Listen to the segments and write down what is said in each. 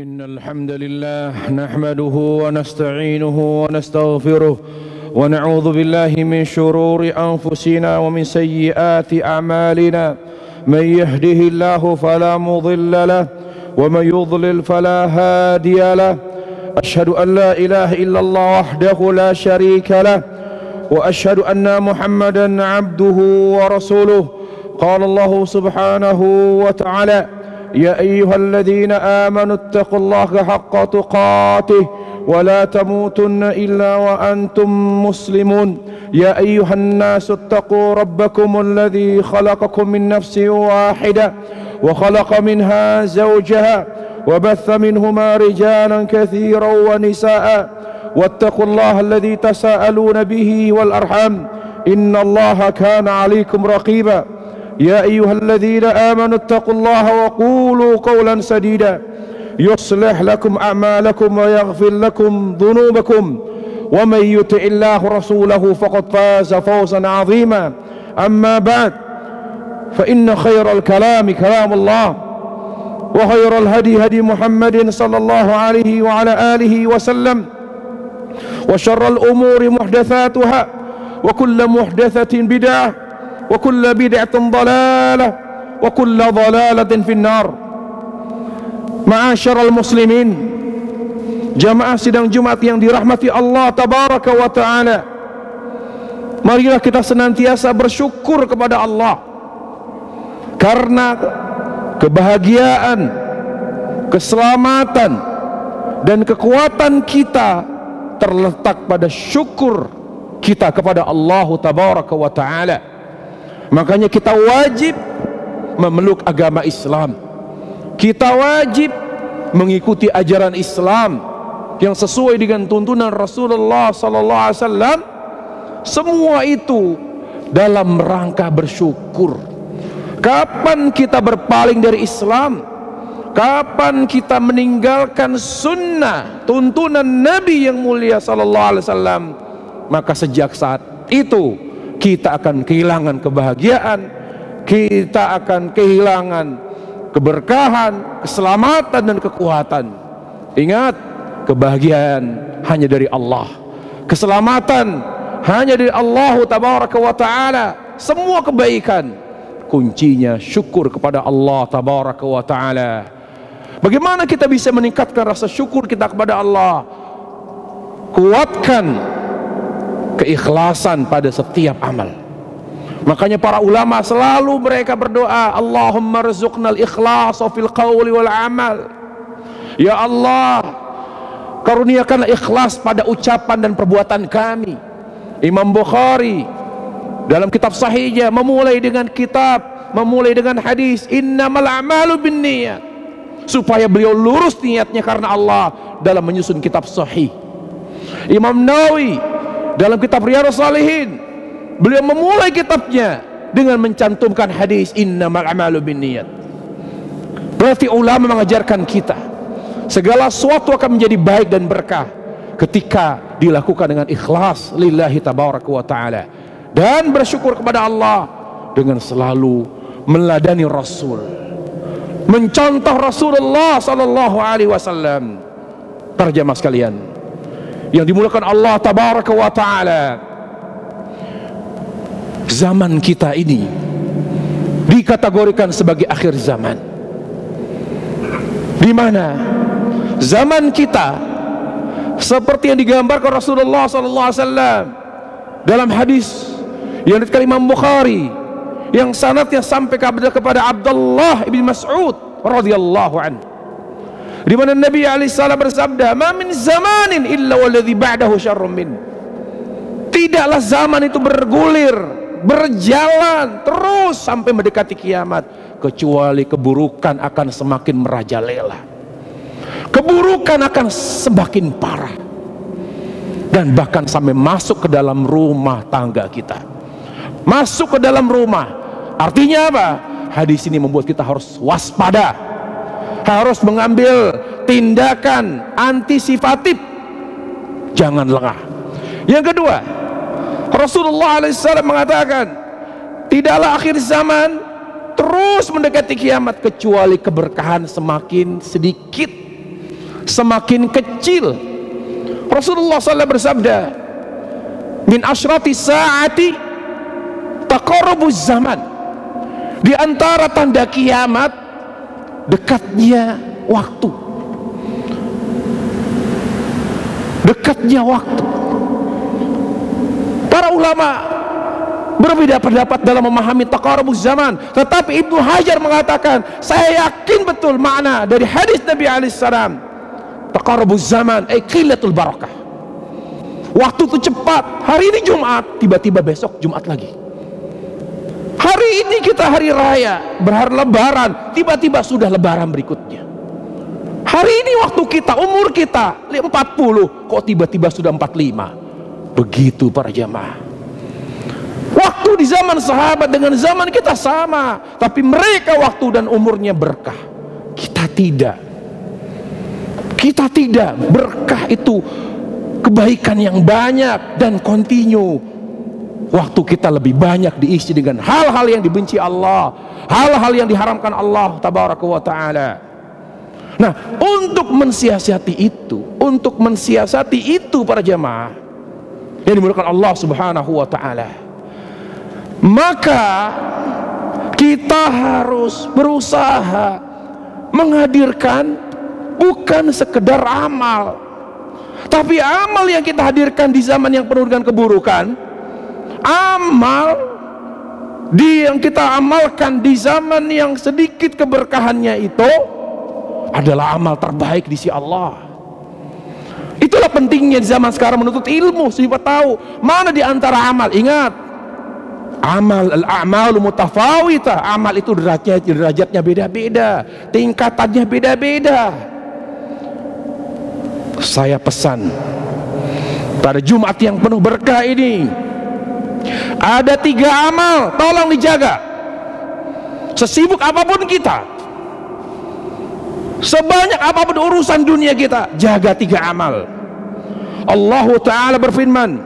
إن الحمد لله نحمده ونستعينه ونستغفره ونعوذ بالله من شرور أنفسنا ومن سيئات أعمالنا من يهده الله فلا مضل له ومن يضلل فلا هادي له أشهد أن لا إله إلا الله وحده لا شريك له وأشهد أن محمدا عبده ورسوله قال الله سبحانه وتعالى يا أيها الذين آمنوا اتقوا الله حق تقاته ولا تموتن إلا وأنتم مسلمون يا أيها الناس اتقوا ربكم الذي خلقكم من نفس واحدة وخلق منها زوجها وبث منهما رجالا كثيرا ونساء واتقوا الله الذي تساءلون به والأرحام إن الله كان عليكم رقيبا يا أيها الذين آمنوا اتقوا الله وقولوا قولا سديدا يصلح لكم أعمالكم ويغفر لكم ذنوبكم ومن يطع الله رسوله فقد فاز فوزا عظيما أما بعد فإن خير الكلام كلام الله وخير الهدي هدي محمد صلى الله عليه وعلى آله وسلم وشر الأمور محدثاتها وكل محدثة بدعة وكل بدعة ضلالة وكل ضلالة في النار. Ma'asyiral muslimin, jamaah sidang Jumat yang dirahmati Allah tabaraka wa taala, marilah kita senantiasa bersyukur kepada Allah karena kebahagiaan, keselamatan dan kekuatan kita terletak pada syukur kita kepada Allah tabaraka wa taala. Makanya kita wajib memeluk agama Islam, kita wajib mengikuti ajaran Islam yang sesuai dengan tuntunan Rasulullah sallallahu alaihi wasallam. Semua itu dalam rangka bersyukur. Kapan kita berpaling dari Islam, kapan kita meninggalkan sunnah tuntunan Nabi yang mulia sallallahu alaihi wasallam, maka sejak saat itu kita akan kehilangan kebahagiaan, kita akan kehilangan keberkahan, keselamatan dan kekuatan. Ingat, kebahagiaan hanya dari Allah, keselamatan hanya dari Allah tabaraka wa taala. Semua kebaikan kuncinya syukur kepada Allah tabaraka wa taala. Bagaimana kita bisa meningkatkan rasa syukur kita kepada Allah? Kuatkan keikhlasan pada setiap amal. Makanya para ulama selalu mereka berdoa, Allahumma rzuqnal ikhlas fil qawli wal amal. Ya Allah, karuniakanlah ikhlas pada ucapan dan perbuatan kami. Imam Bukhari dalam kitab sahihnya memulai dengan hadis innamal a'malu binniyat, supaya beliau lurus niatnya karena Allah dalam menyusun kitab sahih. Imam Nawawi dalam kitab Riyadhus Shalihin, beliau memulai kitabnya dengan mencantumkan hadis innamal a'malu binniyat. Berarti ulama mengajarkan kita segala sesuatu akan menjadi baik dan berkah ketika dilakukan dengan ikhlas lillahi tabaraka wa taala, dan bersyukur kepada Allah dengan selalu meladani Rasul, mencontoh Rasulullah sallallahu alaihi wasallam. Para jamaah sekalian yang dimuliakan Allah tabaraka wa taala, zaman kita ini dikategorikan sebagai akhir zaman, di mana zaman kita seperti yang digambarkan Rasulullah sallallahu alaihi wasallam dalam hadis yang diriwayatkan Imam Bukhari yang sanadnya sampai kepada Abdullah bin Mas'ud radhiyallahu anhu, di mana Nabi alaihi salam bersabda, "Ma min zamanin illa walladzi ba'dahu syarrun min." Tidaklah zaman itu bergulir, berjalan terus sampai mendekati kiamat, kecuali keburukan akan semakin merajalela, keburukan akan semakin parah, dan bahkan sampai masuk ke dalam rumah tangga kita, masuk ke dalam rumah. Artinya apa? Hadis ini membuat kita harus waspada, harus mengambil tindakan antisipatif, jangan lengah. Yang kedua, Rasulullah SAW mengatakan, tidaklah akhir zaman terus mendekati kiamat kecuali keberkahan semakin sedikit, semakin kecil. Rasulullah SAW bersabda, min asyrati sa'ati taqarrubuz zaman. Di antara tanda kiamat, dekatnya waktu. Dekatnya waktu. Para ulama berbeda pendapat dalam memahami taqarrubuz zaman, tetapi Ibnu Hajar mengatakan, saya yakin betul makna dari hadis Nabi alaihissalam, taqarrubuz zaman ay qillatul barakah. Waktu itu cepat. Hari ini Jumat, tiba-tiba besok Jumat lagi. Hari ini kita hari raya, berhari lebaran, tiba-tiba sudah lebaran berikutnya. Hari ini waktu kita, umur kita 40, kok tiba-tiba sudah 45. Begitu para jamaah. Waktu di zaman sahabat dengan zaman kita sama, tapi mereka waktu dan umurnya berkah, kita tidak. Kita tidak. Berkah itu kebaikan yang banyak dan kontinu. Waktu kita lebih banyak diisi dengan hal-hal yang dibenci Allah, hal-hal yang diharamkan Allah tabaraka wa ta'ala. Nah, untuk mensiasati itu para jamaah yang dimuliakan Allah subhanahu wa ta'ala, maka kita harus berusaha menghadirkan bukan sekedar amal, tapi amal yang kita hadirkan di zaman yang penuh dengan keburukan. Amal yang kita amalkan di zaman yang sedikit keberkahannya itu adalah amal terbaik di sisi Allah. Itulah pentingnya di zaman sekarang menuntut ilmu, supaya tahu mana di antara amal. Ingat, al-a'malu mutafawita. Amal itu derajatnya beda-beda, tingkatannya beda-beda. Saya pesan pada Jumat yang penuh berkah ini, ada 3 amal, tolong dijaga. Sesibuk apapun kita, sebanyak apapun urusan dunia kita, jaga 3 amal. Allah Ta'ala berfirman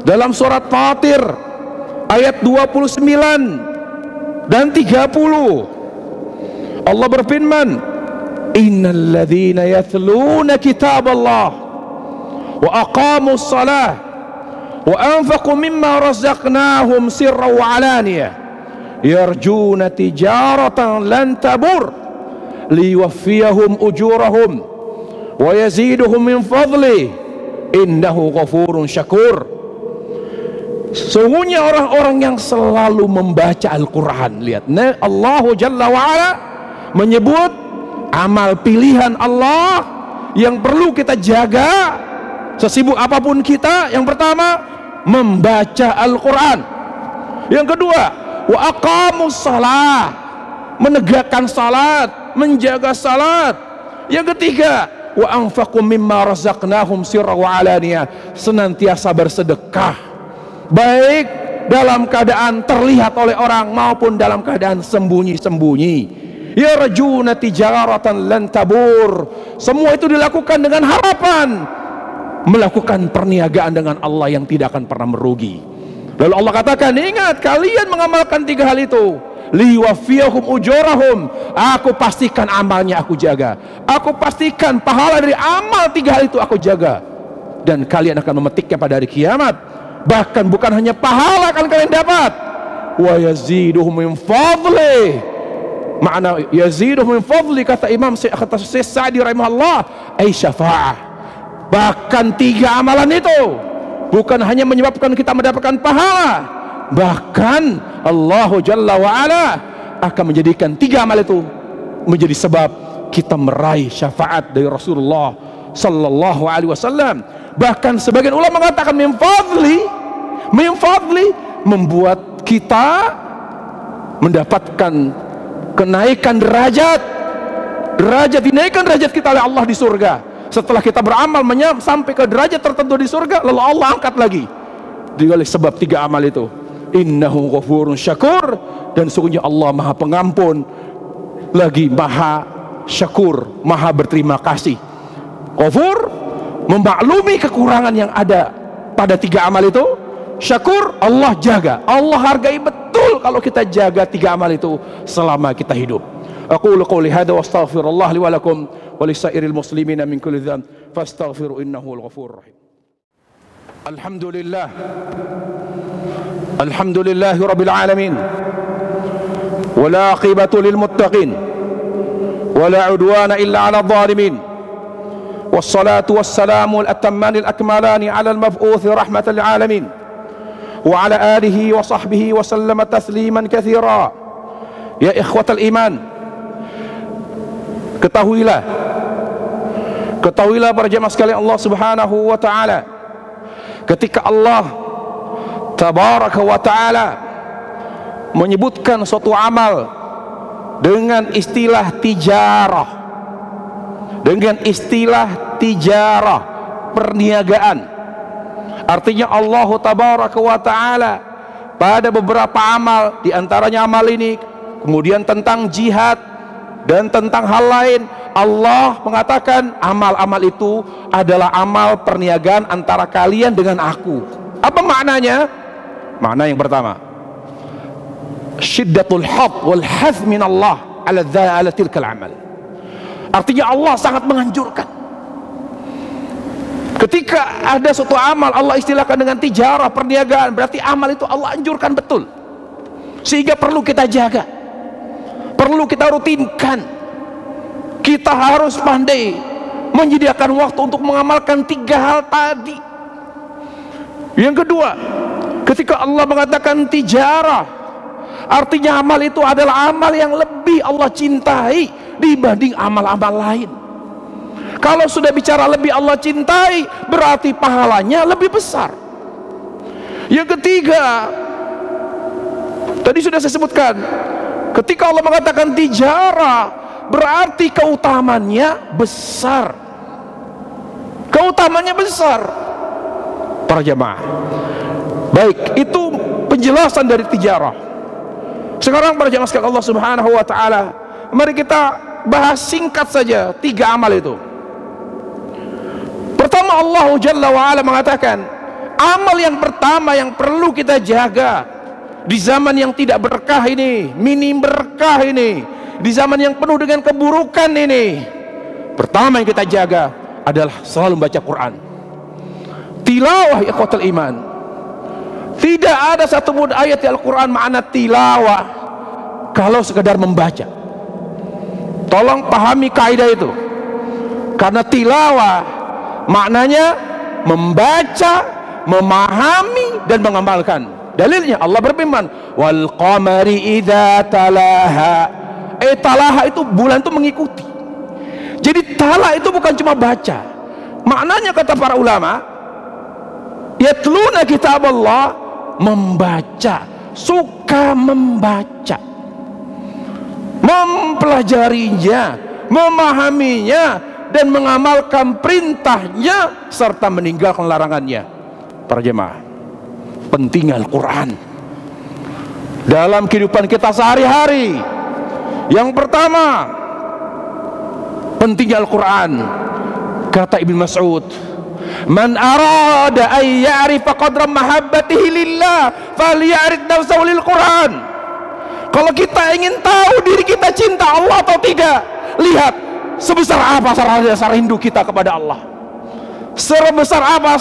dalam surat Fatir ayat 29 dan 30. Allah berfirman, innal ladzina yatluna kitaballah wa aqamus salah wa anfaqu mimma razaqnahum sirran wa alaniyah yarjuna tijaratan lan tabur liwaffiyahum ujurahum wa yaziduhum min fadli innahu ghafurun syakur. Sungguhnya orang-orang yang selalu membaca Al-Quran. Lihat, Allah Jalla wa'ala menyebut amal pilihan Allah yang perlu kita jaga sesibuk apapun kita. Yang pertama, membaca Al-Quran. Yang kedua, wa aqamus salah, menegakkan salat, menjaga salat. Yang ketiga, wa anfaqu mimma razaqnahum sirra wa alaniyah, senantiasa bersedekah, baik dalam keadaan terlihat oleh orang maupun dalam keadaan sembunyi-sembunyi. Yarjuna tijaratan lan tabur. Semua itu dilakukan dengan harapan melakukan perniagaan dengan Allah yang tidak akan pernah merugi. Lalu Allah katakan, ingat, kalian mengamalkan 3 hal itu, liwafiyahum ujurahum, aku pastikan amalnya aku jaga, aku pastikan pahala dari amal 3 hal itu aku jaga, dan kalian akan memetiknya pada hari kiamat. Bahkan bukan hanya pahala akan kalian dapat, wa yaziduhum min fadli. Makna yaziduhum min fadli, kata Imam Syekh Sa'di rahimahullah, ay syafa'ah. Bahkan 3 amalan itu bukan hanya menyebabkan kita mendapatkan pahala, bahkan Allah Jalla wa'ala akan menjadikan 3 amal itu menjadi sebab kita meraih syafaat dari Rasulullah Sallallahu Alaihi Wasallam. Bahkan sebagian ulama mengatakan min fadli membuat kita mendapatkan kenaikan derajat dinaikkan derajat kita oleh Allah di surga. Setelah kita beramal sampai ke derajat tertentu di surga, lalu Allah angkat lagi oleh sebab 3 amal itu. Innahu ghafurun syakur, dan sungguhnya Allah Maha Pengampun lagi Maha Syakur, Maha berterima kasih. Ghafur, memaklumi kekurangan yang ada pada 3 amal itu. Syakur, Allah jaga, Allah hargai betul kalau kita jaga 3 amal itu selama kita hidup. Aqulu qouli hadza wa astaghfirullah li wa lakum wa lisairil muslimina min kulli dhanb fastaghfiru innahu al-ghafurur rahim. Alhamdulillah. Alhamdulillahi rabbil alamin. Wala aqibatu lil muttaqin. Wala udwana illa 'ala adh-dhalimin. Wassalatu wassalamu al-atamman al-akmalan 'ala al-mab'uth rahmatan lil alamin. Wa 'ala alihi wa sahbihi wa sallama tasliman katsira. Ya ikhwatal iman, ketahuilah para jemaah sekalian Allah Subhanahu wa taala, ketika Allah tabaraka wa taala menyebutkan suatu amal dengan istilah tijarah, perniagaan, artinya Allah tabaraka wa taala pada beberapa amal, diantaranya amal ini, kemudian tentang jihad dan tentang hal lain, Allah mengatakan amal-amal itu adalah amal perniagaan antara kalian dengan aku. Apa maknanya? Makna yang pertama, syiddatul hadd wal hath min Allah ala tilkal amal. Artinya Allah sangat menganjurkan. Ketika ada suatu amal Allah istilahkan dengan tijarah, perniagaan, berarti amal itu Allah anjurkan betul, sehingga perlu kita jaga, perlu kita rutinkan. Kita harus pandai menyediakan waktu untuk mengamalkan 3 hal tadi. Yang kedua, ketika Allah mengatakan tijarah, artinya amal itu adalah amal yang lebih Allah cintai dibanding amal-amal lain. Kalau sudah bicara lebih Allah cintai, berarti pahalanya lebih besar. Yang ketiga, tadi sudah saya sebutkan, ketika Allah mengatakan tijarah, berarti keutamannya besar. Keutamannya besar, para jemaah. Baik, itu penjelasan dari tijarah. Sekarang para jemaah sekalian Allah Subhanahu wa taala, mari kita bahas singkat saja 3 amal itu. Pertama, Allah Jalla wa Ala mengatakan amal yang pertama yang perlu kita jaga di zaman yang tidak berkah ini, minim berkah ini, di zaman yang penuh dengan keburukan ini, pertama yang kita jaga adalah selalu membaca Quran. Tilawah ikhwatul iman. Tidak ada satu pun ayat Al-Quran makna tilawah kalau sekedar membaca. Tolong pahami kaidah itu, karena tilawah maknanya membaca, memahami dan mengamalkan. Dalilnya Allah berfirman, wal qamari idza talaha. Talaha itu bulan itu mengikuti. Jadi tala itu bukan cuma baca. Maknanya kata para ulama, yatluna kitab Allah, membaca, suka membaca, mempelajarinya, memahaminya dan mengamalkan perintahnya serta meninggalkan larangannya. Para jemaah, penting Al-Quran dalam kehidupan kita sehari-hari. Yang pertama, pentingnya Al-Quran. Kata Ibnu Mas'ud, man arada an ya'rifa qadra mahabbatihi lillah falya'rif nafsahu lil Quran. Kalau kita ingin tahu diri kita cinta Allah atau tidak, lihat sebesar apa rasa rindu kita kepada Allah, sebesar apa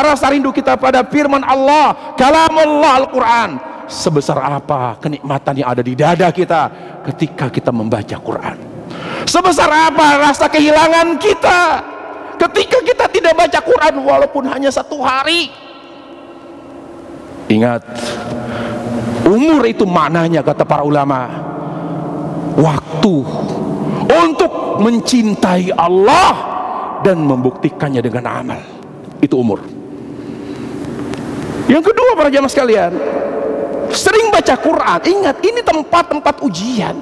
rasa rindu kita pada firman Allah, kalamullah Al-Quran, sebesar apa kenikmatan yang ada di dada kita ketika kita membaca Quran, sebesar apa rasa kehilangan kita ketika kita tidak baca Quran walaupun hanya 1 hari. Ingat, umur itu maknanya kata para ulama waktu untuk mencintai Allah dan membuktikannya dengan amal. Itu umur. Yang kedua para jamaah sekalian, sering baca Quran. Ingat, ini tempat-tempat ujian.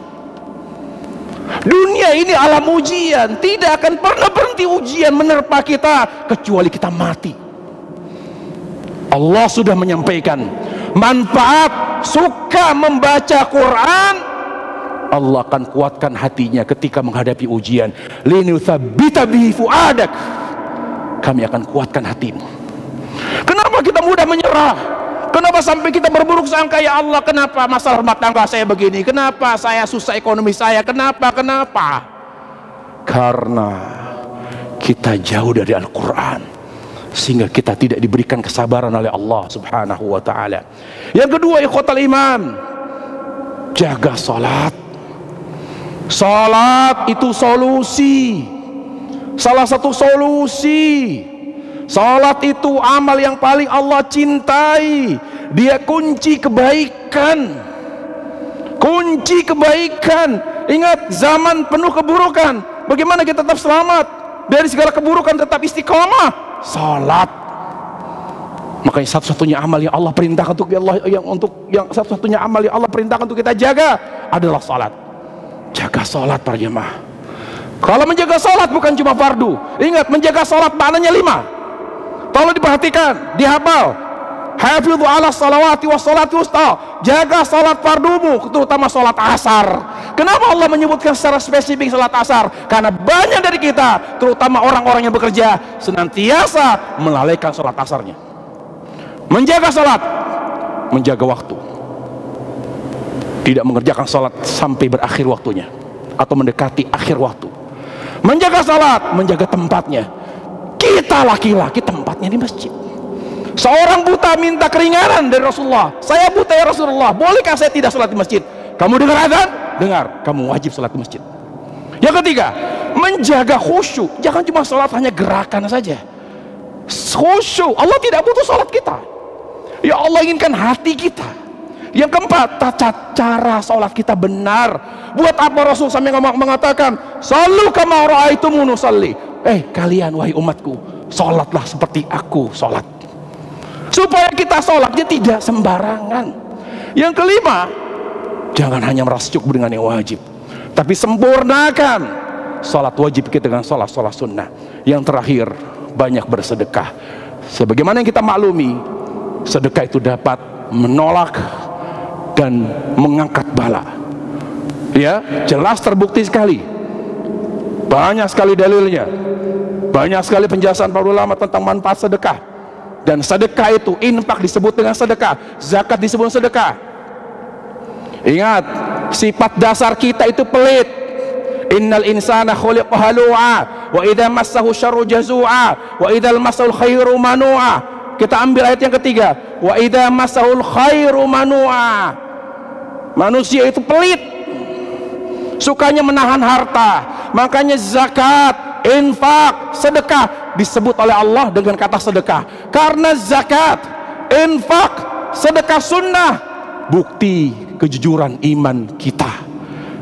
Dunia ini alam ujian, tidak akan pernah berhenti ujian menerpa kita kecuali kita mati. Allah sudah menyampaikan manfaat suka membaca Quran. Allah akan kuatkan hatinya ketika menghadapi ujian. Linutsabbita bihi fuadak, kami akan kuatkan hatimu. Kenapa kita mudah menyerah? Kenapa sampai kita berburuk sangka, ya Allah, kenapa masalah rumah tangga saya begini, kenapa saya susah ekonomi saya, kenapa? Karena kita jauh dari Al-Quran, sehingga kita tidak diberikan kesabaran oleh Allah subhanahu wa ta'ala. Yang kedua, ikhwatal iman, jaga salat. Salat itu solusi, salah satu solusi. Salat itu amal yang paling Allah cintai. Dia kunci kebaikan, kunci kebaikan. Ingat, zaman penuh keburukan, bagaimana kita tetap selamat dari segala keburukan, tetap istiqomah? Salat. Makanya satu-satunya amal yang Allah perintahkan satu-satunya amal yang Allah perintahkan untuk kita jaga adalah salat. Jaga salat para jemaah. Kalau menjaga salat bukan cuma fardu. Ingat, menjaga salat maknanya 5. Tolong diperhatikan, dihafal. Hafidhu ala salawati was salati wusta. Jaga salat fardumu, terutama salat asar. Kenapa Allah menyebutkan secara spesifik salat asar? Karena banyak dari kita, terutama orang-orang yang bekerja, senantiasa melalaikan salat asarnya. Menjaga salat, menjaga waktu, tidak mengerjakan salat sampai berakhir waktunya atau mendekati akhir waktu. Menjaga salat, menjaga tempatnya. Kita laki-laki tempatnya di masjid. Seorang buta minta keringanan dari Rasulullah. Saya buta ya Rasulullah, bolehkah saya tidak salat di masjid? Kamu dengar azan? Dengar, kamu wajib salat di masjid. Yang ketiga, menjaga khusyuk. Jangan cuma salat hanya gerakan saja. Khusyuk, Allah tidak butuh salat kita. Ya Allah inginkan hati kita. Yang keempat, tata cara salat kita benar. Buat apa Rasul sampai mengatakan, "Shallu kama ra'aitumuni usalli." Kalian wahai umatku, salatlah seperti aku salat. Supaya kita salatnya tidak sembarangan. Yang kelima, jangan hanya merasa cukup dengan yang wajib, tapi sempurnakan salat wajib kita dengan salat sunnah. Yang terakhir, banyak bersedekah. Sebagaimana yang kita maklumi, sedekah itu dapat menolak dan mengangkat bala. Ya, jelas terbukti sekali. Banyak sekali dalilnya, banyak sekali penjelasan para ulama tentang manfaat sedekah. Dan sedekah itu, infak disebut dengan sedekah, zakat disebut sedekah. Ingat, sifat dasar kita itu pelit. Innal insana khuliqa halu'a wa idza massahu syarru jazua wa idzal massahul khairu manu'a. Kita ambil ayat yang ketiga, wa idza massahul khairu manu'a. Manusia itu pelit, sukanya menahan harta. Makanya zakat, infak, sedekah disebut oleh Allah dengan kata sedekah. Karena zakat, infak, sedekah sunnah bukti kejujuran iman kita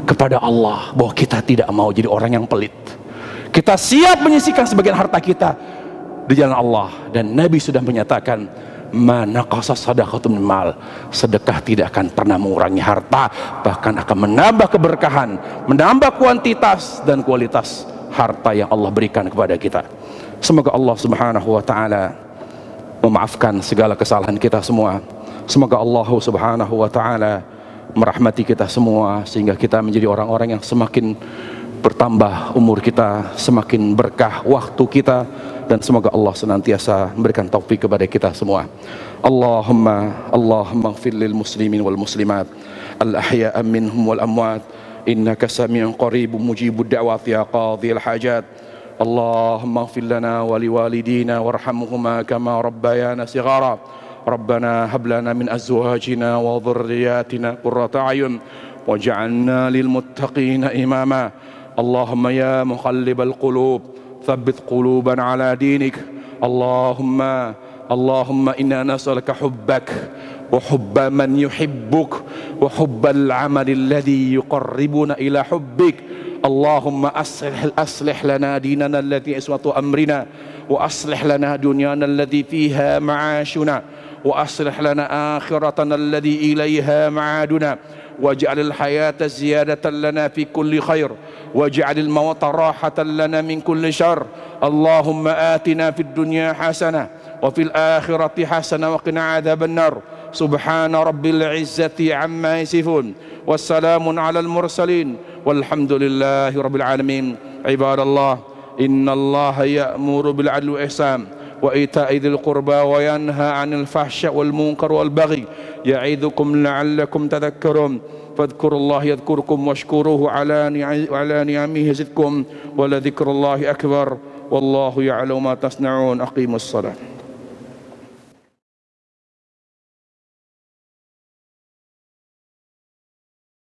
kepada Allah, bahwa kita tidak mau jadi orang yang pelit. Kita siap menyisihkan sebagian harta kita di jalan Allah. Dan Nabi sudah menyatakan, "Ma naqasa shadaqatun min mal." Sedekah tidak akan pernah mengurangi harta, bahkan akan menambah keberkahan, menambah kuantitas dan kualitas harta yang Allah berikan kepada kita. Semoga Allah subhanahu wa ta'ala memaafkan segala kesalahan kita semua. Semoga Allah subhanahu wa ta'ala merahmati kita semua, sehingga kita menjadi orang-orang yang semakin bertambah umur kita, semakin berkah waktu kita, dan semoga Allah senantiasa memberikan taufik kepada kita semua. Allahumma ighfir lil muslimin wal muslimat al ahya'a minhum wal amwat innaka sami'un qaribun mujibud da'wat ya qadhil hajat. Allahumma ighfir lana wa liwalidina warhamhuma kama rabbayana shighara. Rabbana hab lana min azwajina wa dhurriyyatina qurrata a'yun waj'alna lil muttaqina imama. Allahumma ya muqallibal qulub thabbit qulubana ala dinik. Allahumma inna nas'aluka hubbak wa hubba man yuhibbuk wa hubbal amali alladhi yuqarribuna ila hubbik. Allahumma aslih lana dinana alladhi iswatu amrina wa aslih lana dunyana alladhi fiha ma'ashuna وأصلح لنا آخرتنا الذي إليها معادنا واجعل الحياة زيادة لنا في كل خير واجعل الموت راحة لنا من كل شر. اللهم آتنا في الدنيا حسنة وفي الآخرة حسنة وقنا عذاب النار. سبحان رب العزة عما يصفون والسلام على المرسلين والحمد لله رب العالمين. عباد الله إن الله يأمر بالعدل والإحسان وإيتاء ذي القربى وينهى عن الفحشاء والمنكر والبغي يعظكم لعلكم تذكرون فاذكروا الله يذكركم واشكروه على نعمه يزدكم ولذكر الله أكبر والله يعلم ما تصنعون. أقيموا الصلاة.